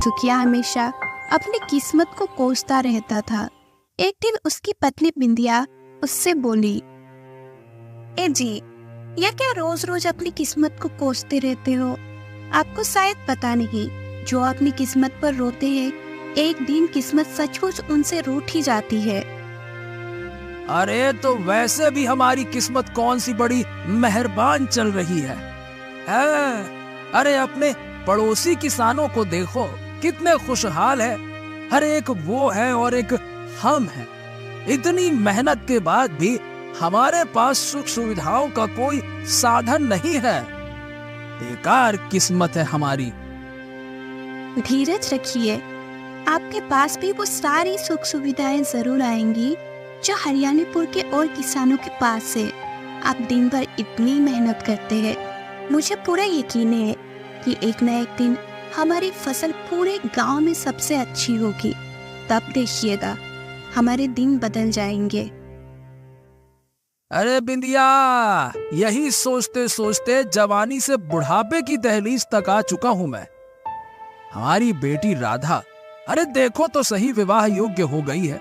सुखिया हमेशा अपनी किस्मत को कोसता रहता था। एक दिन उसकी पत्नी बिंदिया उससे बोली, ए जी, यह क्या रोज रोज अपनी किस्मत को कोसते रहते हो? आपको शायद पता नहीं, जो अपनी किस्मत पर रोते हैं, एक दिन किस्मत सचमुच उनसे रूठ ही जाती है। अरे तो वैसे भी हमारी किस्मत कौन सी बड़ी मेहरबान चल रही है। अरे अपने पड़ोसी किसानों को देखो, कितने खुशहाल है। हर एक वो है और एक हम है। इतनी मेहनत के बाद भी हमारे पास सुख सुविधाओं का कोई साधन नहीं है। बेकार किस्मत है हमारी। धीरज रखिए, आपके पास भी वो सारी सुख सुविधाएं जरूर आएंगी जो हरियाणीपुर के और किसानों के पास है। आप दिन भर इतनी मेहनत करते हैं, मुझे पूरा यकीन है कि एक न एक दिन हमारी फसल पूरे गांव में सबसे अच्छी होगी। तब देखिएगा, हमारे दिन बदल जाएंगे। अरे बिंदिया, यही सोचते सोचते जवानी से बुढ़ापे की दहलीज तक आ चुका हूं मैं। हमारी बेटी राधा, अरे देखो तो सही, विवाह योग्य हो गई है।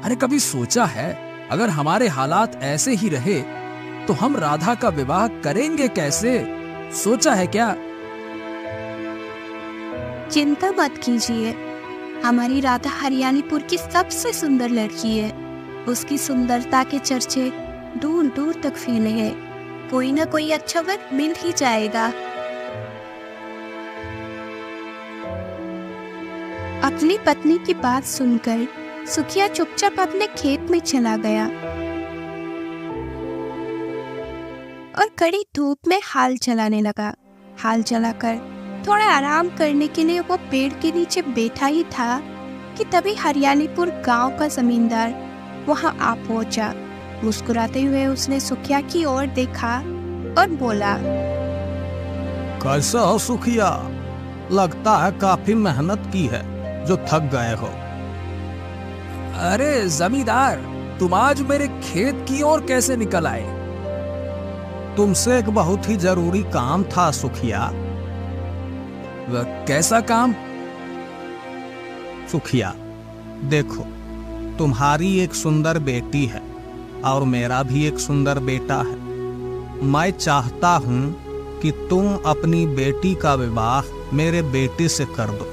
अरे कभी सोचा है, अगर हमारे हालात ऐसे ही रहे तो हम राधा का विवाह करेंगे कैसे? सोचा है क्या? चिंता मत कीजिए, हमारी राधा हरियाणीपुर की सबसे सुंदर लड़की है। उसकी सुंदरता के चर्चे दूर दूर तक फैले हैं। कोई ना कोई अच्छा वर मिल ही जाएगा। अपनी पत्नी की बात सुनकर सुखिया चुपचाप अपने खेत में चला गया और कड़ी धूप में हाल चलाने लगा। हाल चलाकर थोड़ा आराम करने के लिए वो पेड़ के नीचे बैठा ही था कि तभी हरियाणीपुर गांव का जमींदार वहां आ पहुंचा। मुस्कुराते हुए उसने सुखिया की ओर देखा और बोला, कैसा हो सुखिया? लगता है काफी मेहनत की है जो थक गए हो। अरे जमींदार, तुम आज मेरे खेत की ओर कैसे निकल आए? तुमसे एक बहुत ही जरूरी काम था सुखिया। वह कैसा काम? सुखिया देखो, तुम्हारी एक सुंदर बेटी है और मेरा भी एक सुंदर बेटा है। मैं चाहता हूँ कि तुम अपनी बेटी का विवाह मेरे बेटे से कर दो।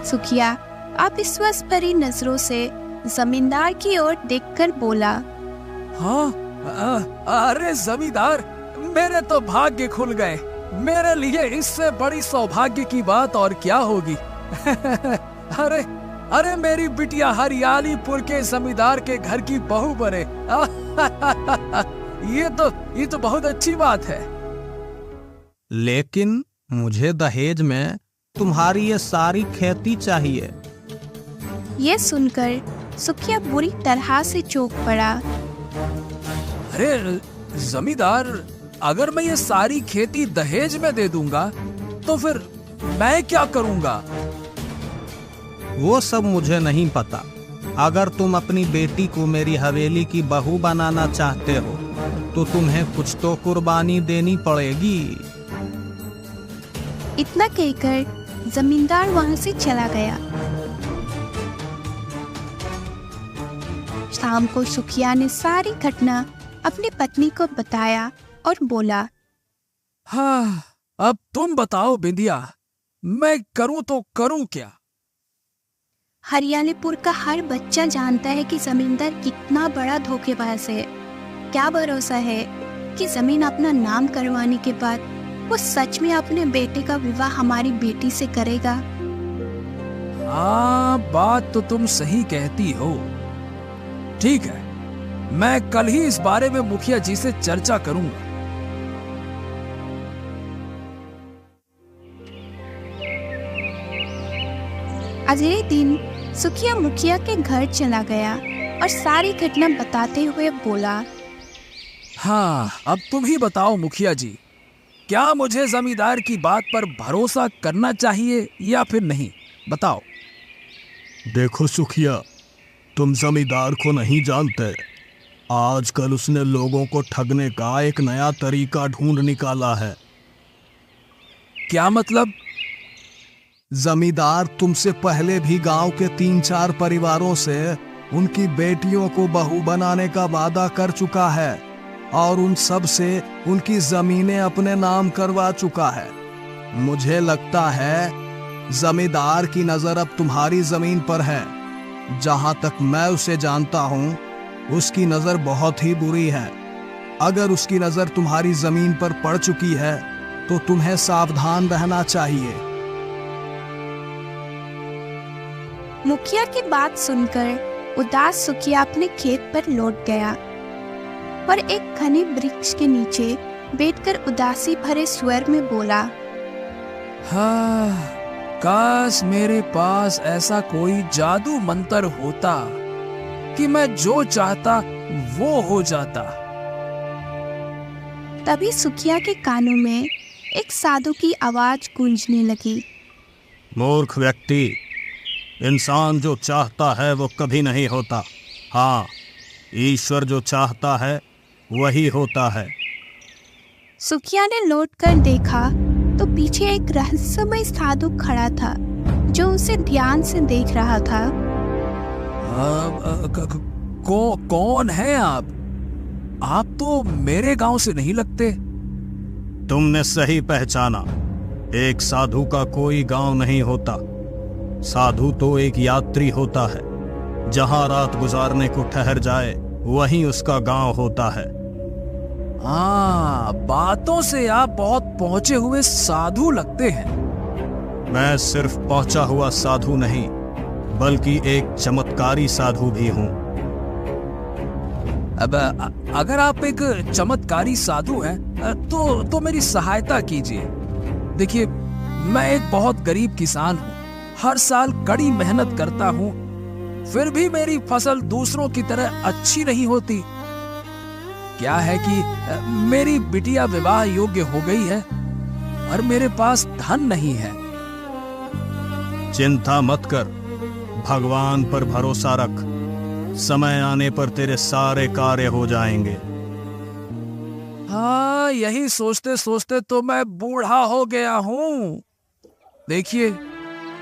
सुखिया आप विश्वास भरी नजरों से जमींदार की ओर देखकर बोला, हाँ, अरे जमींदार, मेरे तो भाग्य खुल गए। मेरे लिए इससे बड़ी सौभाग्य की बात और क्या होगी। अरे मेरी बिटिया हरियाणीपुर के जमींदार के घर की बहू बने। ये तो बहुत अच्छी बात है। लेकिन मुझे दहेज में तुम्हारी ये सारी खेती चाहिए। ये सुनकर सुखिया बुरी तरह से चौंक पड़ा। अरे जमींदार, अगर मैं ये सारी खेती दहेज में दे दूंगा तो फिर मैं क्या करूंगा? वो सब मुझे नहीं पता। अगर तुम अपनी बेटी को मेरी हवेली की बहू बनाना चाहते हो तो तुम्हें कुछ तो कुर्बानी देनी पड़ेगी। इतना कहकर जमींदार वहां से चला गया। शाम को सुखिया ने सारी घटना अपनी पत्नी को बताया और बोला, हाँ, अब तुम बताओ बिंदिया, मैं करूं तो करूं क्या? हरियाणीपुर का हर बच्चा जानता है कि जमींदार कितना बड़ा धोखेबाज है। क्या भरोसा है कि जमीन अपना नाम करवाने के बाद वो सच में अपने बेटे का विवाह हमारी बेटी से करेगा? हाँ, बात तो तुम सही कहती हो। ठीक है, मैं कल ही इस बारे में मुखिया जी से चर्चा करूंगा। अगले दिन सुखिया मुखिया के घर चला गया और सारी घटना बताते हुए बोला, हाँ, अब तुम ही बताओ मुखिया जी, क्या मुझे जमींदार की बात पर भरोसा करना चाहिए या फिर नहीं? बताओ। देखो सुखिया, तुम जमींदार को नहीं जानते। आजकल उसने लोगों को ठगने का एक नया तरीका ढूंढ निकाला है। क्या मतलब? जमींदार तुमसे पहले भी गांव के 3-4 परिवारों से उनकी बेटियों को बहू बनाने का वादा कर चुका है और उन सब से उनकी जमीनें अपने नाम करवा चुका है। मुझे लगता है जमींदार की नजर अब तुम्हारी जमीन पर है। जहां तक मैं उसे जानता हूं, उसकी नजर बहुत ही बुरी है। अगर उसकी नजर तुम्हारी जमीन पर पड़ चुकी है तो तुम्हें सावधान रहना चाहिए। मुखिया की बात सुनकर उदास सुखिया अपने खेत पर लौट गया और एक घने वृक्ष के नीचे बैठकर उदासी भरे स्वर में बोला, हाँ, काश मेरे पास ऐसा कोई जादू मंत्र होता कि मैं जो चाहता वो हो जाता। तभी सुखिया के कानों में एक साधु की आवाज गूंजने लगी। मूर्ख व्यक्ति, इंसान जो चाहता है वो कभी नहीं होता। हाँ, ईश्वर जो चाहता है वही होता है। सुखिया ने लौटकर देखा तो पीछे एक रहस्यमय साधु खड़ा था जो उसे ध्यान से देख रहा था। कौन है आप? आप तो मेरे गांव से नहीं लगते। तुमने सही पहचाना। एक साधु का कोई गांव नहीं होता। साधु तो एक यात्री होता है। जहां रात गुजारने को ठहर जाए वहीं उसका गांव होता है। हाँ, बातों से आप बहुत पहुंचे हुए साधु लगते हैं। मैं सिर्फ पहुंचा हुआ साधु नहीं, बल्कि एक चमत्कारी साधु भी हूं। अब अगर आप एक चमत्कारी साधु हैं तो मेरी सहायता कीजिए। देखिए, मैं एक बहुत गरीब किसान हूँ। हर साल कड़ी मेहनत करता हूँ, फिर भी मेरी फसल दूसरों की तरह अच्छी नहीं होती। क्या है कि मेरी बिटिया विवाह योग्य हो गई है और मेरे पास धन नहीं है। चिंता मत कर, भगवान पर भरोसा रख। समय आने पर तेरे सारे कार्य हो जाएंगे। हाँ, यही सोचते सोचते तो मैं बूढ़ा हो गया हूँ। देखिए,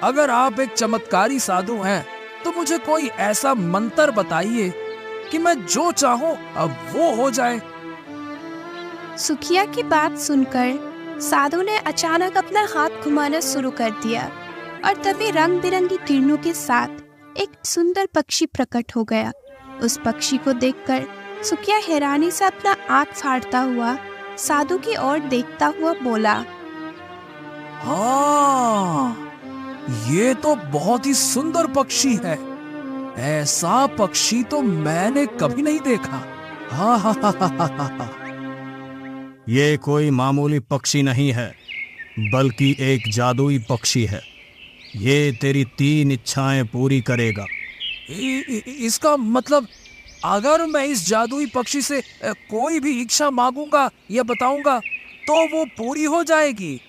अगर आप एक चमत्कारी साधु हैं तो मुझे कोई ऐसा मंत्र बताइए कि मैं जो चाहूं अब वो हो जाए। सुखिया की बात सुनकर साधु ने अचानक अपना हाथ घुमाना शुरू कर दिया और तभी रंग बिरंगी किरणों के साथ एक सुंदर पक्षी प्रकट हो गया। उस पक्षी को देखकर सुखिया हैरानी से अपना आँख फाड़ता हुआ साधु की ओर देखता हुआ बोला, हाँ, ये तो बहुत ही सुंदर पक्षी है। ऐसा पक्षी तो मैंने कभी नहीं देखा। हाँ हाँ हाँ हाँ हाँ। ये कोई मामूली पक्षी नहीं है, बल्कि एक जादुई पक्षी है। ये तेरी 3 इच्छाएं पूरी करेगा। इसका मतलब अगर मैं इस जादुई पक्षी से कोई भी इच्छा मांगूंगा या बताऊंगा तो वो पूरी हो जाएगी।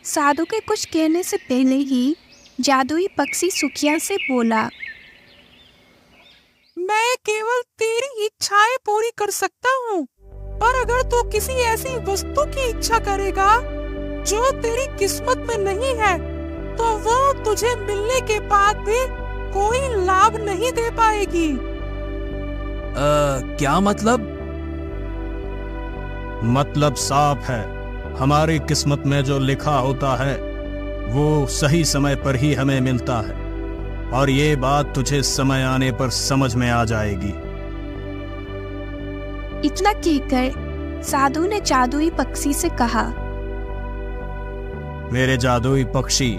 साधु के कुछ कहने से पहले ही जादुई पक्षी सुखिया से बोला, मैं केवल तेरी इच्छाएं पूरी कर सकता हूँ, पर अगर तू किसी ऐसी वस्तु की इच्छा करेगा जो तेरी किस्मत में नहीं है तो वो तुझे मिलने के बाद भी कोई लाभ नहीं दे पाएगी। क्या मतलब? मतलब साफ है, हमारी किस्मत में जो लिखा होता है वो सही समय पर ही हमें मिलता है, और ये बात तुझे समय आने पर समझ में आ जाएगी। इतना कहकर साधु ने जादुई पक्षी से कहा, मेरे जादुई पक्षी,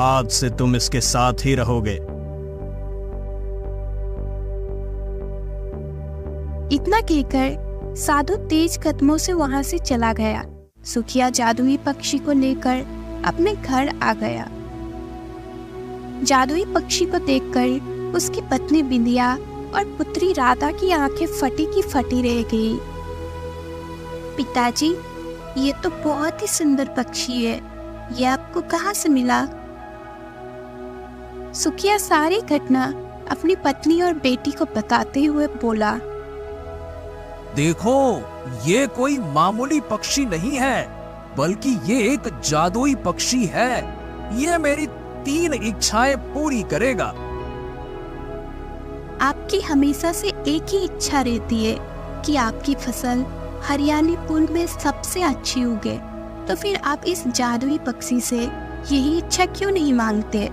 आज से तुम इसके साथ ही रहोगे। इतना कहकर साधु तेज कदमों से वहां से चला गया। सुखिया जादुई पक्षी को लेकर अपने घर आ गया। जादुई पक्षी को देखकर उसकी पत्नी बिंदिया और पुत्री राधा की आंखें फटी की फटी रह गई। पिताजी, ये तो बहुत ही सुंदर पक्षी है, ये आपको कहाँ से मिला? सुखिया सारी घटना अपनी पत्नी और बेटी को बताते हुए बोला, देखो, ये कोई मामूली पक्षी नहीं है, बल्कि ये एक जादुई पक्षी है। ये मेरी 3 इच्छाएं पूरी करेगा। आपकी हमेशा से एक ही इच्छा रहती है कि आपकी फसल हरियालीपुर में सबसे अच्छी उगे, तो फिर आप इस जादुई पक्षी से यही इच्छा क्यों नहीं मांगते?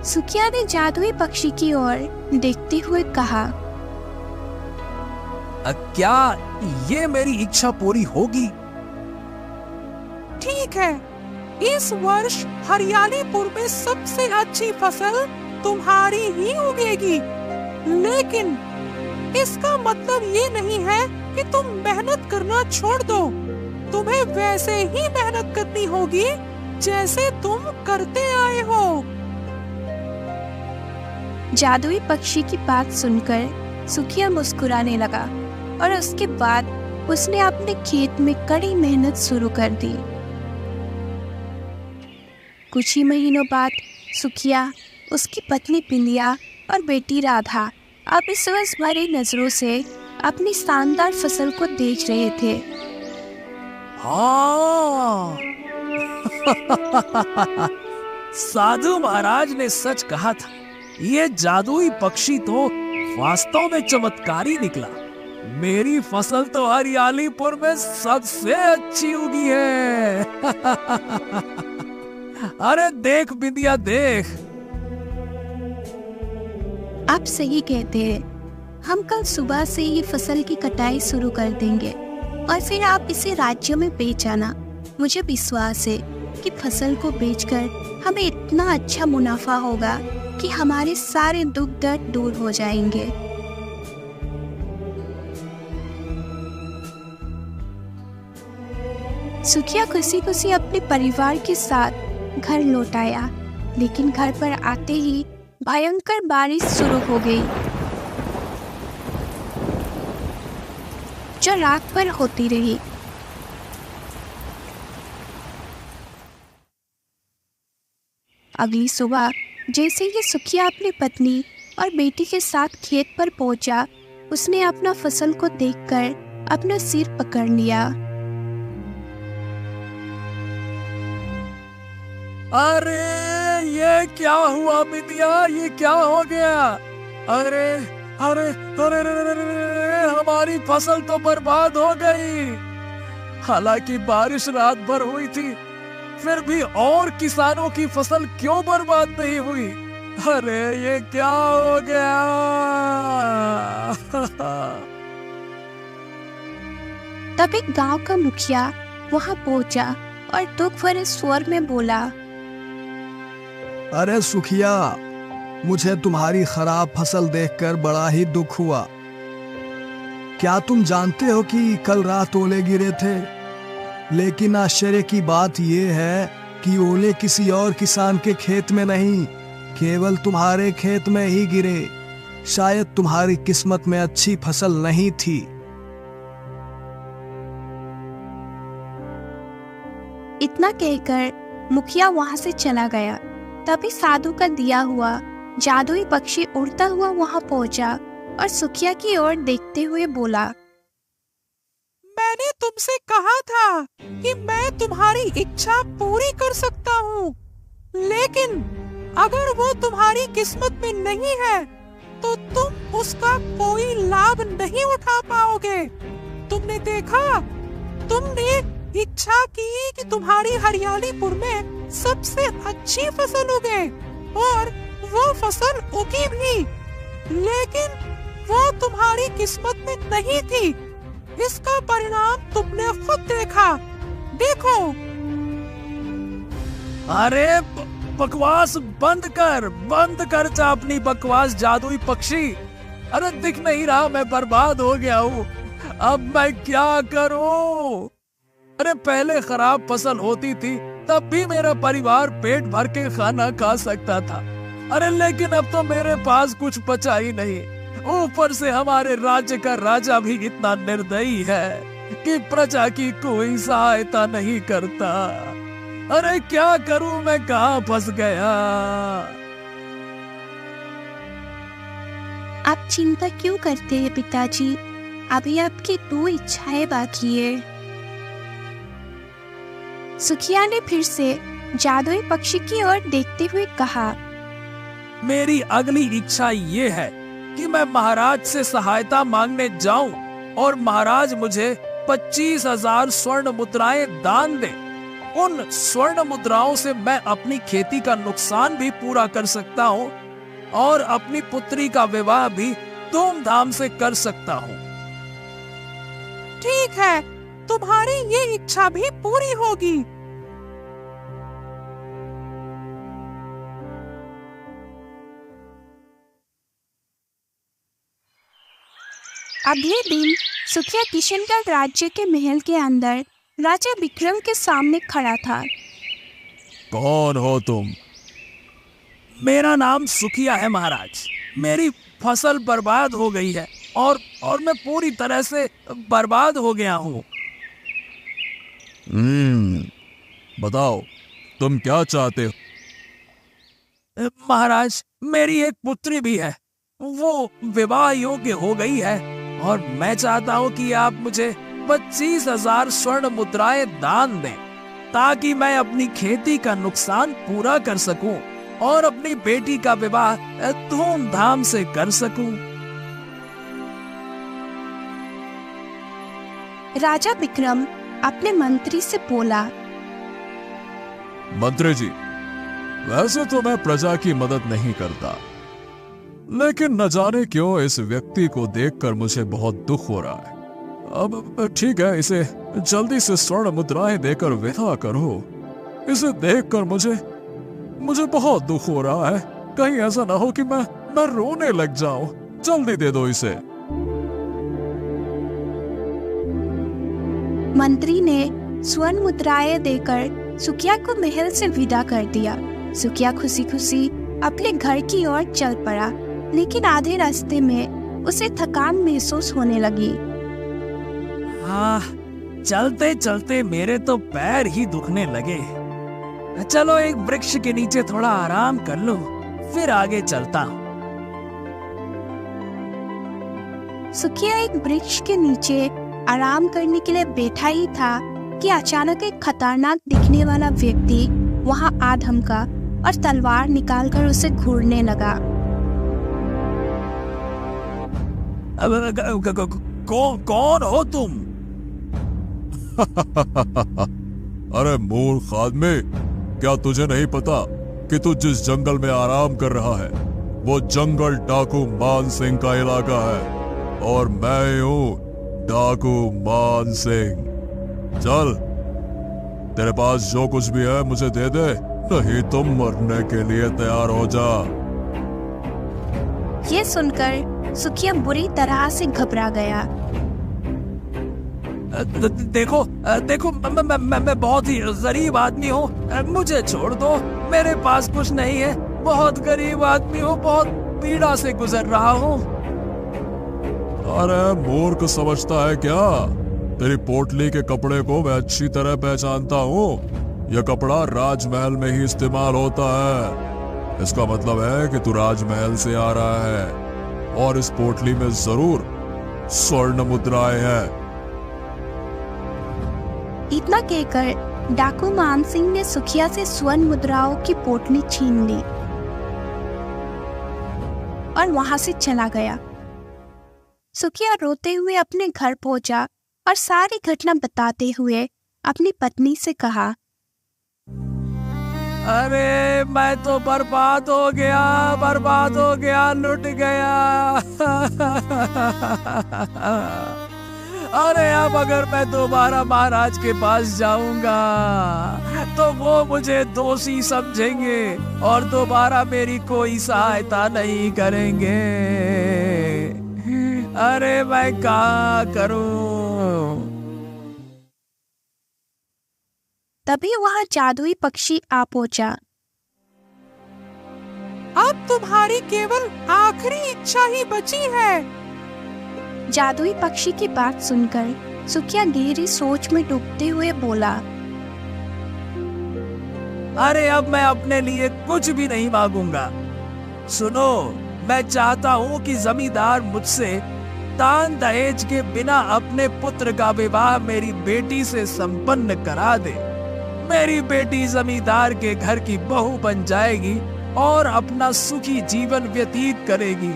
सुखिया ने जादुई पक्षी की ओर देखते हुए कहा, क्या ये मेरी इच्छा पूरी होगी? ठीक है, इस वर्ष हरियालीपुर में सबसे अच्छी फसल तुम्हारी ही उगेगी, लेकिन इसका मतलब ये नहीं है कि तुम मेहनत करना छोड़ दो। तुम्हें वैसे ही मेहनत करनी होगी जैसे तुम करते आए हो। जादुई पक्षी की बात सुनकर सुखिया मुस्कुराने लगा और उसके बाद उसने अपने खेत में कड़ी मेहनत शुरू कर दी। कुछ ही महीनों बाद सुखिया, उसकी पत्नी पिंदिया और बेटी राधा अब इस वक्त भरी नजरों से अपनी शानदार फसल को देख रहे थे। हाँ साधु महाराज ने सच कहा था। ये जादुई पक्षी तो वास्तव में चमत्कारी निकला। मेरी फसल तो हरियालीपुर में सबसे अच्छी उगी है। अरे देख बिंदिया देख। आप सही कहते हैं। हम कल सुबह से ये फसल की कटाई शुरू कर देंगे और फिर आप इसे राज्य में बेच आना। मुझे विश्वास है कि फसल को बेचकर हमें इतना अच्छा मुनाफा होगा कि हमारे सारे दुख दर्द दूर हो जाएंगे। सुखिया खुशी खुशी अपने परिवार के साथ घर लौट आया, लेकिन घर पर आते ही भयंकर बारिश शुरू हो गई, जो रात भर होती रही। अगली सुबह जैसे ही सुखिया अपनी पत्नी और बेटी के साथ खेत पर पहुंचा, उसने अपना फसल को देखकर अपना सिर पकड़ लिया। अरे ये क्या हुआ बिंदिया? ये क्या हो गया? अरे अरे अरे, अरे, अरे, अरे हमारी फसल तो बर्बाद हो गई। हालांकि बारिश रात भर हुई थी, फिर भी और किसानों की फसल क्यों बर्बाद नहीं हुई? अरे ये क्या हो गया? तब एक गांव का मुखिया वहां पहुंचा और दुख भरे स्वर में बोला, अरे सुखिया, मुझे तुम्हारी खराब फसल देखकर बड़ा ही दुख हुआ। क्या तुम जानते हो कि कल रात ओले गिरे थे? लेकिन आश्चर्य की बात यह है कि ओले किसी और किसान के खेत में नहीं, केवल तुम्हारे खेत में ही गिरे। शायद तुम्हारी किस्मत में अच्छी फसल नहीं थी। इतना कहकर मुखिया वहां से चला गया। तभी साधु का दिया हुआ जादुई पक्षी उड़ता हुआ वहां पहुंचा और सुखिया की ओर देखते हुए बोला, मैंने तुमसे कहा था कि मैं तुम्हारी इच्छा पूरी कर सकता हूँ, लेकिन अगर वो तुम्हारी किस्मत में नहीं है तो तुम उसका कोई लाभ नहीं उठा पाओगे। तुमने देखा, तुमने इच्छा की कि तुम्हारी हरियालीपुर में सबसे अच्छी फसल उगे और वो फसल उगी भी, लेकिन वो तुम्हारी किस्मत में नहीं थी। इसका परिणाम तुमने खुद देखा। देखो। अरे बकवास बंद कर जा अपनी बकवास जादुई पक्षी। अरे दिख नहीं रहा मैं बर्बाद हो गया हूँ। अब मैं क्या करूँ? अरे पहले खराब फसल होती थी तब भी मेरा परिवार पेट भर के खाना खा सकता था। अरे लेकिन अब तो मेरे पास कुछ बचा ही नहीं। ऊपर से हमारे राज्य का राजा भी इतना निर्दयी है कि प्रजा की कोई सहायता नहीं करता। अरे क्या करूं, मैं कहां फंस गया? आप चिंता क्यों करते हैं पिताजी? अभी आपकी 2 इच्छाएं बाकी है। सुखिया ने फिर से जादुई पक्षी की ओर देखते हुए कहा, मेरी अगली इच्छा ये है कि मैं महाराज से सहायता मांगने जाऊं और महाराज मुझे 25,000 स्वर्ण मुद्राएं दान दें। उन स्वर्ण मुद्राओं से मैं अपनी खेती का नुकसान भी पूरा कर सकता हूं और अपनी पुत्री का विवाह भी धूमधाम से कर सकता हूं। ठीक है, तुम्हारी ये इच्छा भी पूरी होगी। अगले दिन सुखिया किशनगढ़ राज्य के महल के अंदर राजा विक्रम के सामने खड़ा था। कौन हो तुम? मेरा नाम सुखिया है महाराज। मेरी फसल बर्बाद हो गई है और मैं पूरी तरह से बर्बाद हो गया हूँ। बताओ तुम क्या चाहते हो? महाराज, मेरी एक पुत्री भी है, वो विवाह योग्य हो गई है और मैं चाहता हूँ कि आप मुझे 25,000 स्वर्ण मुद्राएं दान दें ताकि मैं अपनी खेती का नुकसान पूरा कर सकूं और अपनी बेटी का विवाह धूमधाम से कर सकूं। राजा विक्रम अपने मंत्री से बोला, मंत्री जी, वैसे तो मैं प्रजा की मदद नहीं करता, लेकिन न जाने क्यों इस व्यक्ति को देखकर मुझे बहुत दुख हो रहा है। अब ठीक है, इसे जल्दी से स्वर्ण मुद्राएं देकर विदा करो। इसे देखकर मुझे बहुत दुख हो रहा है। कहीं ऐसा ना हो कि मैं रोने लग जाऊं। जल्दी दे दो इसे। मंत्री ने स्वर्ण मुद्राएं देकर सुखिया को महल से विदा कर दिया। सुखिया खुशी खुशी अपने घर की ओर चल पड़ा, लेकिन आधे रास्ते में उसे थकान महसूस होने लगी। हाँ, चलते चलते मेरे तो पैर ही दुखने लगे। चलो एक वृक्ष के नीचे थोड़ा आराम कर लो, फिर आगे चलता हूँ। सुखिया एक वृक्ष के नीचे आराम करने के लिए बैठा ही था कि अचानक एक खतरनाक दिखने वाला व्यक्ति वहां आ धमका और तलवार निकालकर उसे घूरने लगा। कौन हो तुम? अरे मूर्ख आदमी, क्या तुझे नहीं पता कि तू जिस जंगल में आराम कर रहा है वो जंगल डाकू मान सिंह का इलाका है और मैं हूँ डाकू मान सिंह। चल, तेरे पास जो कुछ भी है मुझे दे दे, नहीं तो मरने के लिए तैयार हो जा। ये सुनकर सुखिया बुरी तरह से घबरा गया। देखो मैं बहुत ही गरीब आदमी हूँ, मुझे छोड़ दो। मेरे पास कुछ नहीं है, बहुत गरीब आदमी हूँ, बहुत पीड़ा से गुजर रहा हूँ। अरे मूर्ख समझता है क्या? तेरी पोटली के कपड़े को मैं अच्छी तरह पहचानता हूँ। यह कपड़ा राजमहल में ही इस्तेमाल होता है। इसका मतलब है कि तू राजमहल से आ रहा है और इस पोटली में जरूर स्वर्ण मुद्राएं हैं। इतना कहकर डाकू मान सिंह ने सुखिया से स्वर्ण मुद्राओं की पोटली छीन ली और वहां से चला गया। सुखिया रोते हुए अपने घर पहुंचा और सारी घटना बताते हुए अपनी पत्नी से कहा, अरे मैं तो बर्बाद हो गया, लुट गया। अरे अब अगर मैं दोबारा महाराज के पास जाऊंगा तो वो मुझे दोषी समझेंगे और दोबारा मेरी कोई सहायता नहीं करेंगे। अरे मैं क्या करूं? तभी वहां जादुई पक्षी आ पहुंचा। अब तुम्हारी केवल आखिरी इच्छा ही बची है। जादुई पक्षी की बात सुनकर सुखिया गहरी सोच में डूबते हुए बोला, अरे अब मैं अपने लिए कुछ भी नहीं मांगूंगा। सुनो, मैं चाहता हूँ कि जमींदार मुझसे दान दहेज के बिना अपने पुत्र का विवाह मेरी बेटी से संपन्न करा दे। मेरी बेटी जमींदार के घर की बहू बन जाएगी और अपना सुखी जीवन व्यतीत करेगी।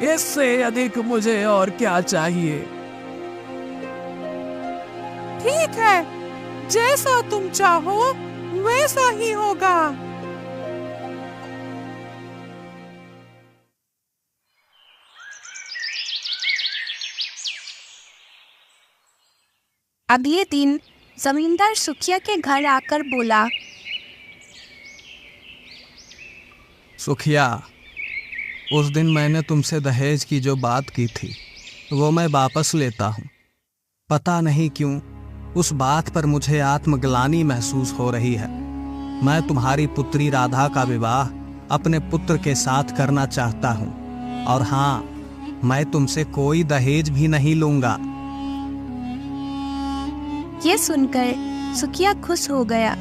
इससे अधिक मुझे और क्या चाहिए। ठीक है, जैसा तुम चाहो वैसा ही होगा। अगले दिन जमींदार सुखिया के घर आकर बोला, सुखिया, उस दिन मैंने तुमसे दहेज की जो बात की थी वो मैं वापस लेता हूँ। पता नहीं क्यों उस बात पर मुझे आत्मग्लानि महसूस हो रही है। मैं तुम्हारी पुत्री राधा का विवाह अपने पुत्र के साथ करना चाहता हूँ, और हाँ, मैं तुमसे कोई दहेज भी नहीं लूंगा। ये सुनकर सुखिया खुश हो गया।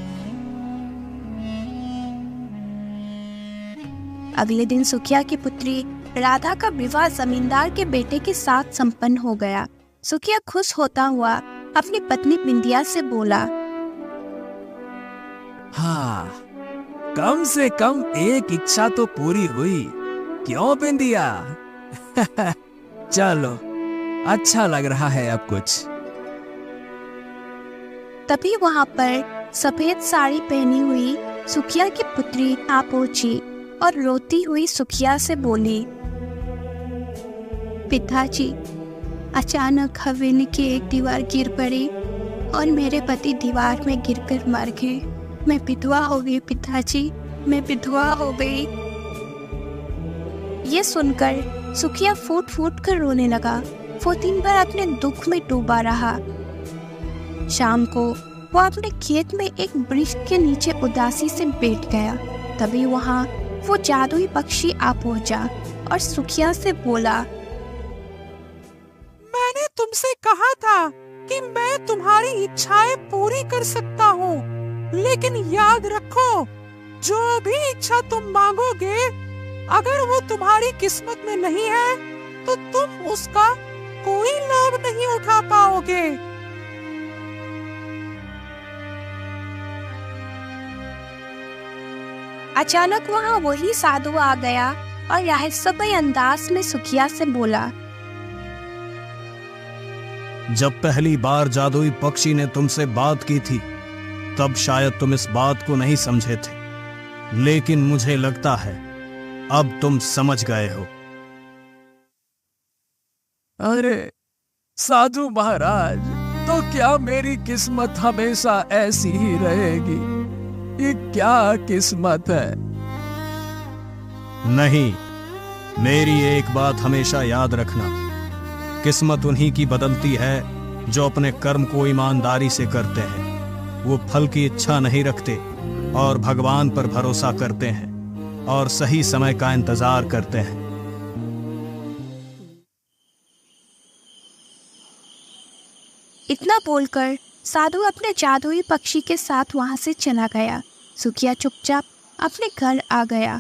अगले दिन सुखिया की पुत्री राधा का विवाह जमींदार के बेटे के साथ संपन्न हो गया। सुखिया खुश होता हुआ अपनी पत्नी बिंदिया से बोला, हाँ, कम से कम एक इच्छा तो पूरी हुई, क्यों बिंदिया? चलो, अच्छा लग रहा है अब कुछ। तभी वहां पर सफेद साड़ी पहनी हुई सुखिया की पुत्री आ पहुंची और रोती हुई सुखिया से बोली, पिताजी, अचानक हवेली की एक दीवार गिर पड़ी और मेरे पति दीवार में गिरकर मर गए। मैं विधवा हो गई पिताजी, मैं विधवा हो गई। ये सुनकर सुखिया फूट फूट कर रोने लगा। वो दिन भर अपने दुख में डूबा रहा। शाम को वो अपने खेत में एक वृक्ष के नीचे उदासी से बैठ गया। तभी वहां वो जादुई पक्षी आ पहुंचा और सुखिया से बोला, मैंने तुमसे कहा था कि मैं तुम्हारी इच्छाएं पूरी कर सकता हूँ, लेकिन याद रखो, जो भी इच्छा तुम मांगोगे, अगर वो तुम्हारी किस्मत में नहीं है तो तुम उसका कोई लाभ नहीं उठा पाओगे। अचानक वहां वही साधु आ गया और रहस्यमय अंदाज में सुखिया से बोला, जब पहली बार जादुई पक्षी ने तुमसे बात की थी तब शायद तुम इस बात को नहीं समझे थे, लेकिन मुझे लगता है अब तुम समझ गए हो। अरे साधु महाराज, तो क्या मेरी किस्मत हमेशा ऐसी ही रहेगी? ये क्या किस्मत है? नहीं, मेरी एक बात हमेशा याद रखना, किस्मत उन्हीं की बदलती है जो अपने कर्म को ईमानदारी से करते हैं। वो फल की इच्छा नहीं रखते और भगवान पर भरोसा करते हैं और सही समय का इंतजार करते हैं। इतना बोलकर साधु अपने जादुई पक्षी के साथ वहां से चला गया। सुखिया चुपचाप अपने घर आ गया।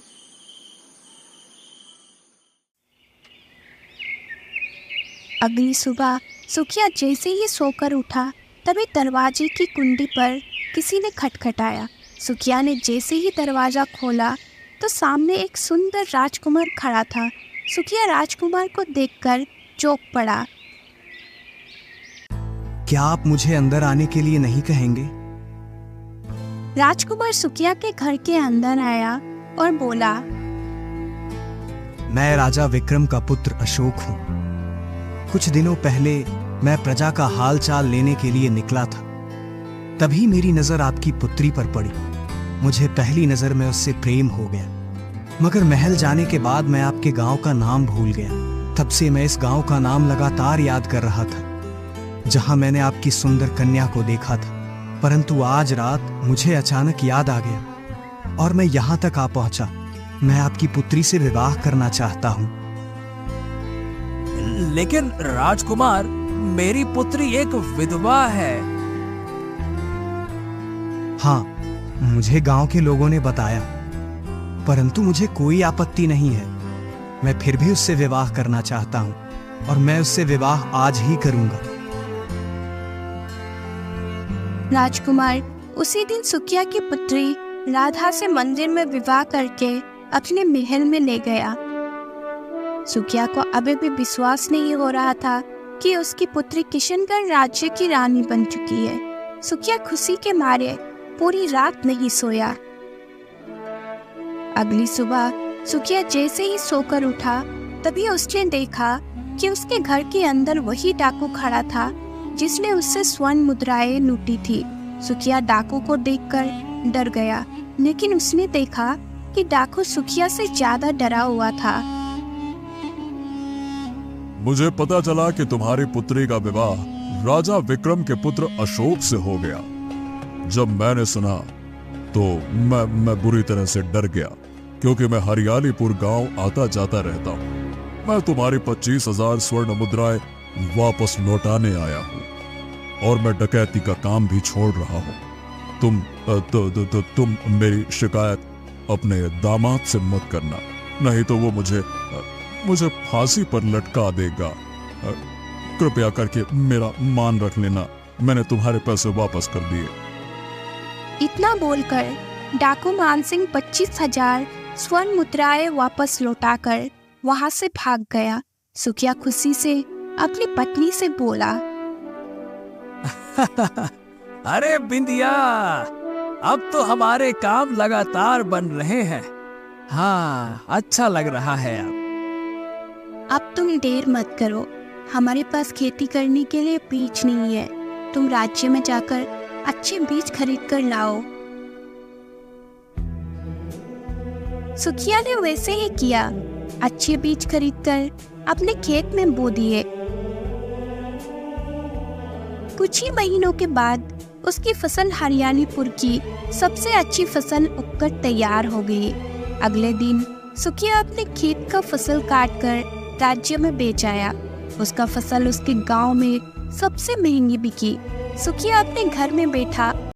अगली सुबह सुखिया जैसे ही सोकर उठा, तभी दरवाजे की कुंडी पर किसी ने खटखटाया। सुखिया ने जैसे ही दरवाजा खोला तो सामने एक सुंदर राजकुमार खड़ा था। सुखिया राजकुमार को देखकर चौंक पड़ा। क्या आप मुझे अंदर आने के लिए नहीं कहेंगे? राजकुमार सुखिया के घर के अंदर आया और बोला, मैं राजा विक्रम का पुत्र अशोक हूँ। कुछ दिनों पहले मैं प्रजा का हाल चाल लेने के लिए निकला था। तभी मेरी नजर आपकी पुत्री पर पड़ी। मुझे पहली नजर में उससे प्रेम हो गया, मगर महल जाने के बाद मैं आपके गांव का नाम भूल गया। तब से मैं इस गांव का नाम लगातार याद कर रहा था जहां मैंने आपकी सुंदर कन्या को देखा था। परंतु आज रात मुझे अचानक याद आ गया और मैं यहां तक आ पहुंचा। मैं आपकी पुत्री से विवाह करना चाहता हूं। लेकिन राजकुमार, मेरी पुत्री एक विधवा है। हाँ, मुझे गांव के लोगों ने बताया, परंतु मुझे कोई आपत्ति नहीं है। मैं फिर भी उससे विवाह करना चाहता हूं और मैं उससे विवाह आज ही करूंगा। राजकुमार उसी दिन सुकिया की पुत्री राधा से मंदिर में विवाह करके अपने महल में ले गया। सुकिया को अभी भी विश्वास नहीं हो रहा था कि उसकी पुत्री किशनगढ़ राज्य की रानी बन चुकी है। सुकिया खुशी के मारे पूरी रात नहीं सोया। अगली सुबह सुकिया जैसे ही सोकर उठा तभी उसने देखा कि उसके घर के अंदर वही डाकू खड़ा था जिसने उससे स्वर्ण मुद्राएं लूटी थी। सुकिया डाकू को देखकर डर गया, लेकिन उसने देखा कि डाकू सुकिया से ज्यादा डरा हुआ था। मुझे पता चला कि तुम्हारी पुत्री का विवाह राजा विक्रम के पुत्र अशोक से हो गया। जब मैंने सुना तो मैं बुरी तरह से डर गया, क्योंकि मैं हरियालीपुर गांव आता जाता रहता हूँ। मैं तुम्हारी 25,000 स्वर्ण मुद्राएं वापस लौटाने आया हूँ और मैं डकैती का काम भी छोड़ रहा हूँ। तुम मेरी शिकायत अपने दामाद से मत करना, नहीं तो वो मुझे फांसी पर लटका देगा। कृपया करके मेरा मान रख लेना, मैंने तुम्हारे पैसे वापस कर दिए। इतना बोलकर डाकू मानसिंह 25,000 स्वर्ण मुद्राएं वापस लौटाकर वहां से भाग गया। सुकिया खुशी से अपनी पत्नी से बोला, अरे बिंदिया, अब तो हमारे काम लगातार बन रहे हैं। हाँ, अच्छा लग रहा है। अब तुम देर मत करो, हमारे पास खेती करने के लिए बीज नहीं है। तुम राज्य में जाकर अच्छे बीज खरीद कर लाओ। सुकिया ने वैसे ही किया। अच्छे बीज खरीदकर अपने खेत में बो दिए। कुछ ही महीनों के बाद उसकी फसल हरियालीपुर की सबसे अच्छी फसल उगकर तैयार हो गई। अगले दिन सुकिया अपने खेत का फसल काटकर राज्य में बेच आया। उसका फसल उसके गांव में सबसे महंगी बिकी। सुकिया अपने घर में बैठा